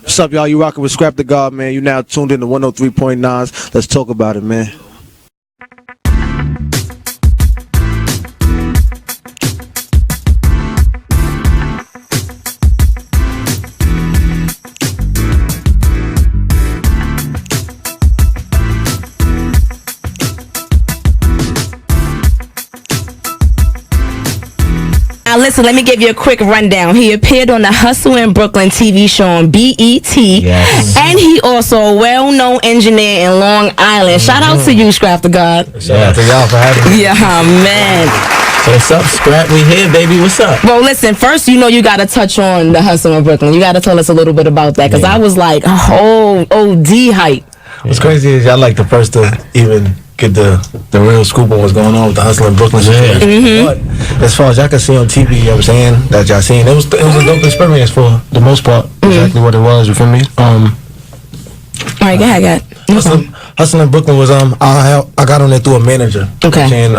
What's up, y'all? You rocking with Skrapp Da Gawd, man. You now tuned in to 103.9s. Let's talk about it, man. Now listen, let me give you a quick rundown. He appeared on the Hustle in Brooklyn TV show on BET. Yes. And he also a well-known engineer in Long Island. Shout out to you, Skrapp Da Gawd. Shout out to y'all for having me. Yeah, man. So what's up, Scrap? We here, baby. What's up? Well, listen, first, you gotta touch on the Hustle in Brooklyn. You gotta tell us a little bit about that, because I was like, oh, OD hype. What's crazy is y'all like the first to even get the real scoop on what's going on with the Hustle in Brooklyn situation. But as far as y'all can see on TV, you know what I'm saying, that y'all seen, it was a dope experience for the most part. Exactly what it was, you feel me? All right, go ahead. Hustle in Brooklyn was I got on there through a manager. Okay. Saying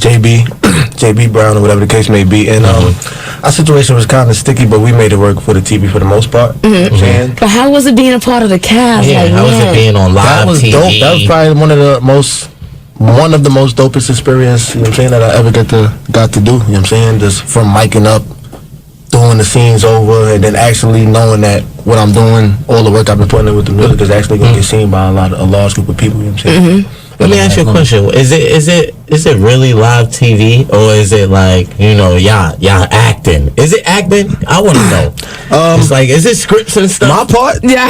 JB Brown or whatever the case may be, and our situation was kind of sticky, but we made it work for the TV for the most part. You know what I'm saying? But how was it being a part of the cast? Yeah, how was it being on live That was TV? dope. That was probably one of the most dopest experience, you know what I'm saying, that I ever got to do. You know what I'm saying? Just from miking up, doing the scenes over, and then actually knowing that what I'm doing, all the work I've been putting in with the music is actually going to get seen by a large group of people. You know what I'm saying? Let me ask you a question. Is it really live TV, or is it like, y'all acting? Is it acting? I want to know. It's like, is it scripts and stuff? My part? Yeah.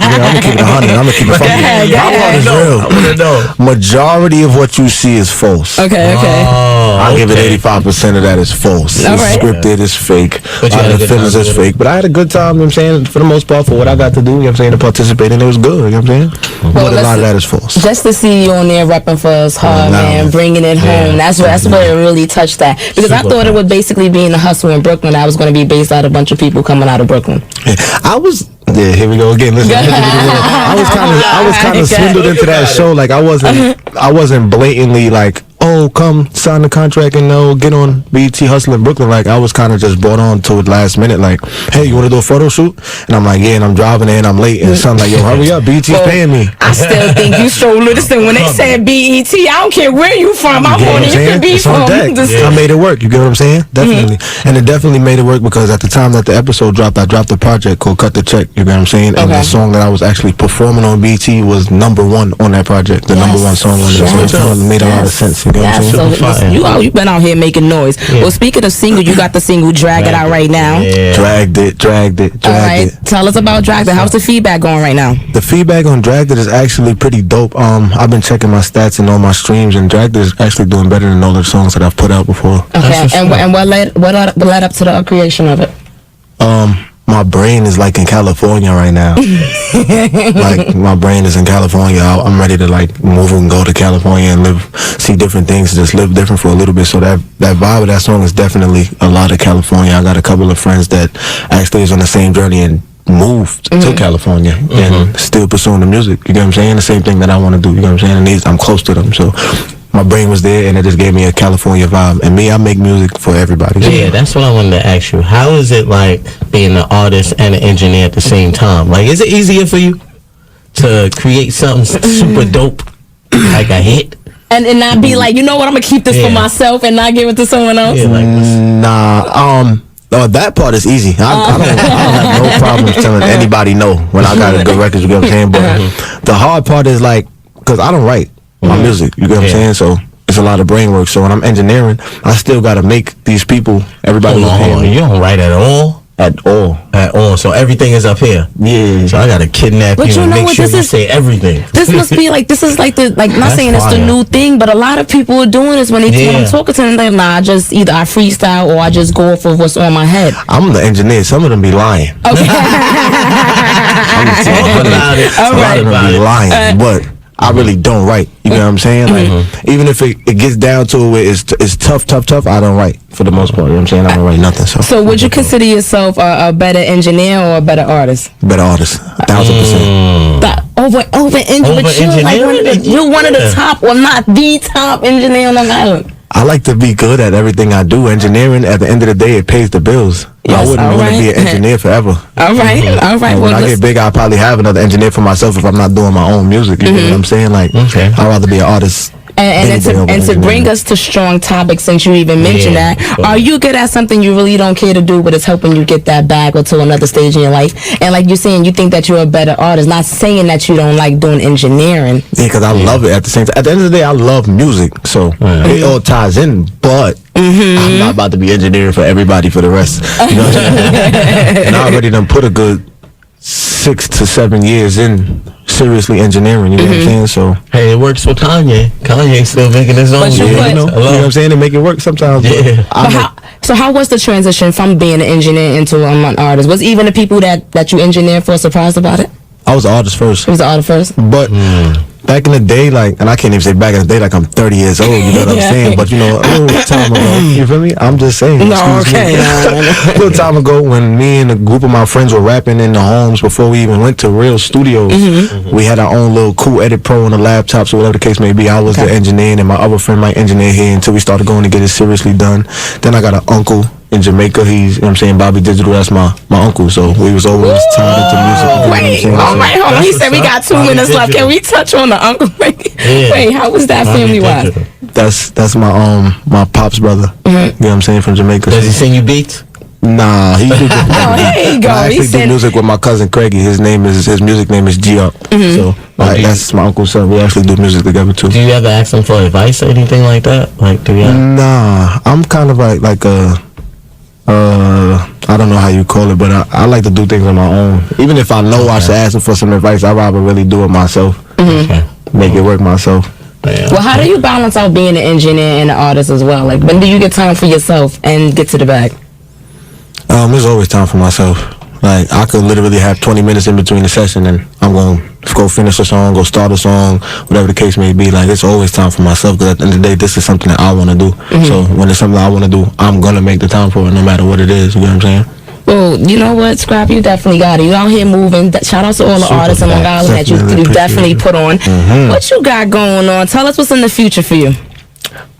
I'm gonna keep it 100. I'm gonna keep it funny. My part is real. I want to know. Majority of what you see is false. Okay. I'll give it 85% of that is false. All It's right. scripted, it's fake. But you had a The good feelings time is with fake. But I had a good time, you know what I'm saying, for the most part, for what I got to do, you know what I'm saying, to participate, and it was good, you know what I'm saying? But a lot of that is false. Just to see you on there repping for us hard, man, bringing it home. That's where it really touched that. Because I thought it would basically be in the Hustle in Brooklyn. I was going to be based out of a bunch of people coming out of Brooklyn. Yeah, here we go again. Listen, I was kind of swindled into that show. Like I wasn't blatantly like, oh, come sign the contract and get on BET Hustle in Brooklyn. Like I was kind of just brought on to it last minute. Like, hey, you want to do a photo shoot? And I'm like, yeah, and I'm driving in, I'm late, and the son like, yo, hurry up, BET's paying me. I still think you so listen. When they said BET, I don't care where you from. I want you to be It's on from. deck. I made it work. You get what I'm saying? Definitely. And it definitely made it work because at the time that the episode dropped, I dropped a project called Cut the Check. You get what I'm saying? And the song that I was actually performing on BET was #1 on that project. The #1 song on it. So it made a lot of sense. You get what I'm saying? You've been out here making noise. Well, speaking of single, you got the single Drag It out right now. Yeah. Dragged it. All right. Tell us about Dragged It. How's the feedback going right now? The feedback on Dragged It is actually pretty dope. I've been checking my stats and all my streams, and Dragged It is actually doing better than all the songs that I've put out before. Okay. And what led up to the creation of it? My brain is like in California right now. Like my brain is in California. I'm ready to like move and go to California and see different things, just live different for a little bit. So that vibe of that song is definitely a lot of California. I got a couple of friends that actually is on the same journey and moved to California and still pursuing the music. You get what I'm saying? The same thing that I want to do. You get what I'm saying? And I'm close to them. So my brain was there, and it just gave me a California vibe. And me, I make music for everybody. Yeah, that's what I wanted to ask you. How is it like being an artist and an engineer at the same time? Like, is it easier for you to create something super dope, like a hit? And not be like, you know what, I'm going to keep this for myself and not give it to someone else? Yeah, like, that part is easy. I don't have no problem telling anybody no when I got a good record. You get what I'm saying? But the hard part is like, because I don't write my music. You get what I'm saying? So it's a lot of brain work. So when I'm engineering, I still got to make these people, everybody who's paying me. You don't write at all? At all. So everything is up here. Yeah. So I got to kidnap you and make sure you say everything. This must be like, this is like not saying it's the new thing, but a lot of people are doing this when I'm talking to them, they're like, either I freestyle or I just go off of what's on my head. I'm the engineer. Some of them be lying. Okay. I'm about it. All right. A lot of them be lying, but I really don't write. You know what I'm saying? Like, even if it gets down to it, it's tough. I don't write for the most part. You know what I'm saying? I don't write nothing. So would you consider yourself a better engineer or a better artist? Better artist, 1,000%. Over engineer. You're one of the top, or not the top engineer on Long Island. I like to be good at everything I do. Engineering, at the end of the day, it pays the bills. Yes, I wouldn't want alright. to be an engineer forever. All right. When Well, I get big, I'll probably have another engineer for myself if I'm not doing my own music. You know what I'm saying? Like, Okay. I'd rather be an artist. And any day over to bring engineering. us to strong topics, since you even mentioned Yeah, that, sure. are you good at something you really don't care to do, but it's helping you get that bag or to another stage in your life? And like you're saying, you think that you're a better artist. Not saying that you don't like doing engineering. Yeah, because I love it at the same time. At the end of the day, I love music. So it all ties in. But I'm not about to be engineering for everybody for the rest. You know what I'm saying? And I already done put a good 6 to 7 years in seriously engineering. You know what I'm saying? So, Hey, it works with Kanye. Kanye's still making his own. But you music. put- you know what I'm saying? They make it work sometimes. but Yeah. How was the transition from being an engineer into an artist? Was even the people that you engineered for surprised about it? I was an artist first. It was the artist first. But back in the day, like, and I can't even say back in the day, like I'm 30 years old, you know what I'm Yeah. saying? But, you know, a little time ago, you feel me? I'm just saying. No, excuse me. okay. A little time ago when me and a group of my friends were rapping in the homes before we even went to real studios, we had our own little cool Edit Pro on the laptops or whatever the case may be. I was the engineer and my other friend might engineer here until we started going to get it seriously done. Then I got an uncle in Jamaica. He's, you know what I'm saying, Bobby Digital, that's my uncle. So we was always tied into music. You know what I'm Wait, saying? all So- right, hold on. He That's said we what's got up. 2 minutes Bobby left. Can Digital. we touch on the uncle? Yeah. Wait, how was that family wise? That's my pop's brother. You know what I'm saying, from Jamaica. Does he sing you beats? Nah, he do. Oh, here you go. I He actually said- do music with my cousin Craigie. His music name is G Up. So like, that's my uncle's son. We actually do music together too. Do you ever ask him for advice or anything like that? Like, do you? Nah, I'm kind of like a I don't know how you call it, but I like to do things on my own. Even if I know I should ask him for some advice, I'd rather really do it myself. Okay. Make it work myself. Yeah. Well, how do you balance out being an engineer and an artist as well? Like, when do you get time for yourself and get to the bag? There's always time for myself. Like, I could literally have 20 minutes in between the session and I'm going to go finish a song, go start a song, whatever the case may be. Like, it's always time for myself because at the end of the day, this is something that I want to do. So when it's something I want to do, I'm going to make the time for it no matter what it is. You know what I'm saying? Well, you know what, Scrap, you definitely got it. You out here moving. Shout out to all the Super artists in Long facts. Island that you Definitely definitely appreciate put on. What you got going on? Tell us what's in the future for you.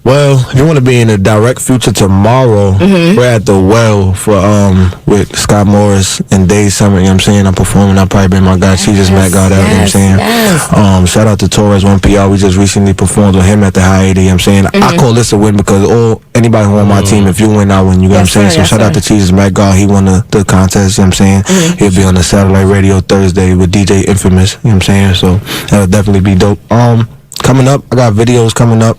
Well, if you want to be in the direct future tomorrow, we're at the Well for with Scott Morris and Day Summer. You know what I'm saying? I'm performing. I'll probably bring my guy. She just Matt God out. You know what I'm saying? Yes. Shout out to Torres 1PR. We just recently performed with him at the High 80. You know what I'm saying? I call this a win because anybody who on my team, if you win, I win. You know what I'm Yes, saying? sir, So yes, shout out sir. to Jesus Matt God. He won the contest. You know what I'm saying? He'll be on the satellite radio Thursday with DJ Infamous. You know what I'm saying? So that'll definitely be dope. Coming up, I got videos coming up.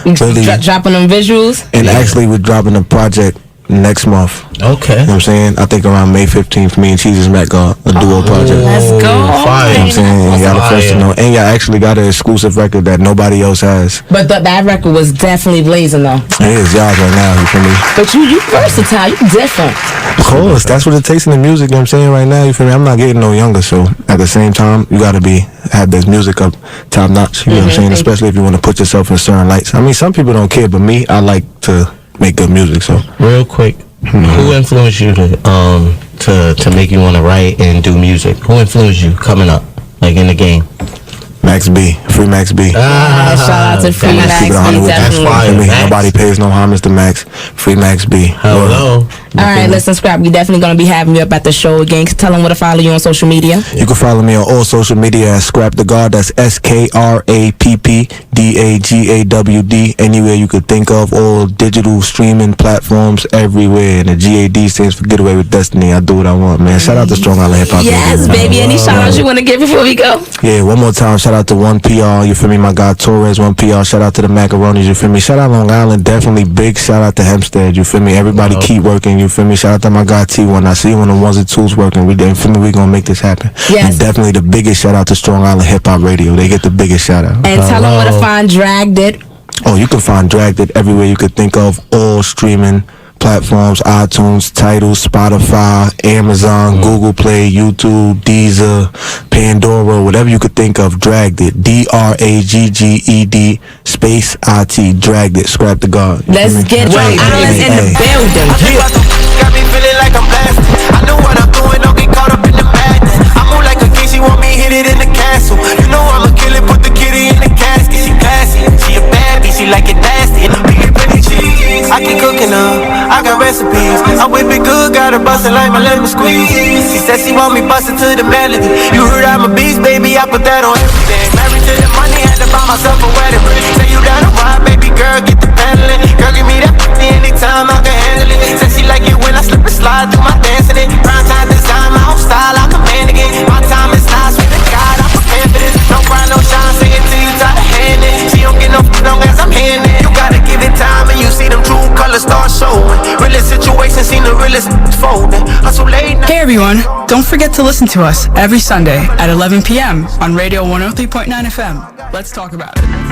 Really? Dropping them visuals. And actually, we're dropping a project next month. Okay. You know what I'm saying? I think around May 15th, me and Jesus Matt got a duo project. Let's go. You know what I'm saying? And y'all the first to know. And y'all actually got an exclusive record that nobody else has. But that record was definitely blazing though. It is y'all right now, you feel me? But you versatile. You different. Of course, that's what it takes in the music, you know what I'm saying, right now, you feel me? I'm not getting no younger, so at the same time, you gotta have this music up top notch, you know what I'm saying? Especially if you want to put yourself in certain lights. I mean, some people don't care, but me, I like to make good music, so. Real quick, who influenced you to make you want to write and do music? Who influenced you coming up, like in the game? Max B, free Max B. Shout out to Free Keep Max it 100 B, with you, definitely. fire. feel me? Max. Nobody pays no homage to Max. Free Max B. Hello. All right, listen, Scrap, we definitely going to be having you up at the show again. Tell them where to follow you on social media. You can follow me on all social media at Skrapp Da Gawd. That's SKRAPPDAGAWD. Anywhere you could think of, all digital streaming platforms everywhere. And the GAD stands for Get Away with Destiny. I do what I want, man. Shout out to Strong Island Hip Hop. Yes, Radio. baby. Any shout outs you want to give before we go? Yeah, one more time. Shout out to 1PR. You feel me? My guy Torres 1PR. Shout out to the Macaronis. You feel me? Shout out Long Island. Definitely big shout out to Hempstead. You feel me? Everybody keep working. You feel me? Shout out to my guy T1. I see you on the ones and twos working. We feel me? We gonna make this happen. Yes. And definitely the biggest shout out to Strong Island Hip Hop Radio. They get the biggest shout out. And tell them where to find Dragged It. Oh, you can find Dragged It everywhere you could think of. All streaming platforms, iTunes, Tidal, Spotify, Amazon, Google Play, YouTube, Deezer, Pandora, whatever you could think of. Dragged It. DRAGGED space IT. Dragged It. Skrapp Da Gawd. You Let's feel me? get Long Island in the building. Got me feeling like I'm blasted. I know what I'm doing, don't get caught up in the madness. I move like a king, she want me hit it in the castle. You know I'ma kill it, put the kitty in the casket. She classy, she a baddie, she like it nasty. got her bustin' like my lemon squeeze. She said she want me bustin' to the melody. You heard I'm a beast, baby, I put that on everything. Married to the money, had to buy myself a wedding ring. Say you down to ride, baby girl, get the peddling. Girl, give me that anytime I can handle it. Said she like it when I slip and slide through my dancing it. Prime time design, my own style, I command again. My time is now, sweet to God, I'm prepared for this. No cry, no shine, say it till you try to hand it. She don't get no long as I'm handing. You gotta give it time and you see them true colors start showing. Realest situations seen the realest folding. Hustle late night. Hey everyone, don't forget to listen to us every Sunday at 11 p.m. on Radio 103.9 FM. Let's talk about it.